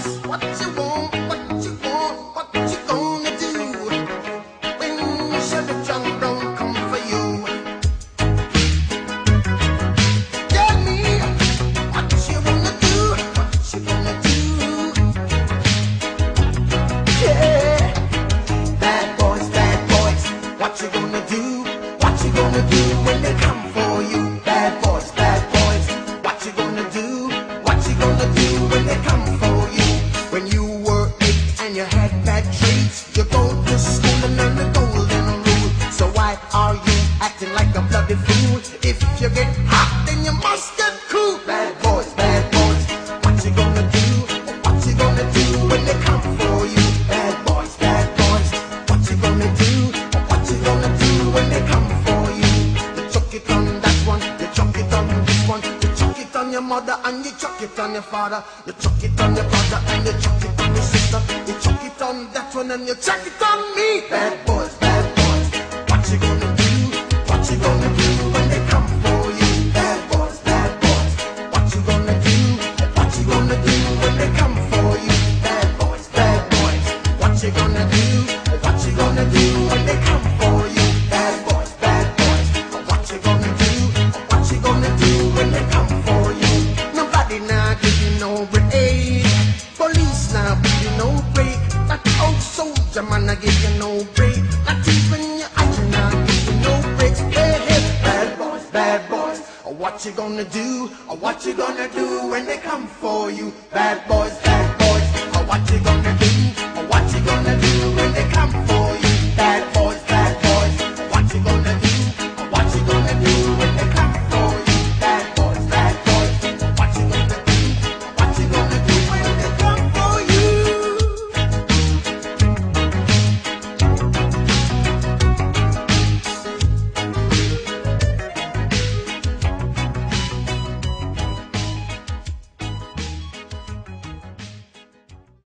What you want, what you want, what you gonna do when Chevy John don't come for you? Tell me what you wanna do, what you gonna do? Yeah, bad boys, what you gonna do? What you gonna do when they come for you? Bad boys, what you gonna do? What you gonna do when they come for you? When you were 8 and you had bad traits, you go to school and learn the golden rule. So why are you acting like a bloody fool? If you get hot, then you must get cool. Bad boys, what you gonna do? What you gonna do when they come for you? Bad boys, what you gonna do? What you gonna do when they come for you? You chuck it on that one, you chuck it on this one, you chuck it on your mother and you chuck it on your father, you chuck it on your brother and you chuck it on your sister, you chuck it on that one and you chuck it on me. Bad boys, what you gonna do? What you gonna do when they come for you? Bad boys, what you gonna do? What you gonna do when they come for you? Bad boys, what you gonna do? What you gonna do when they come for you? Bad boys, what you gonna do? What you gonna do when they come for you? Nobody now give you no break, police now give you no break, that old soldier man I give you no break, not even your iron now give you no breaks. Hey, bad boys, what you gonna do? What you gonna do when they come for you? Bad boys,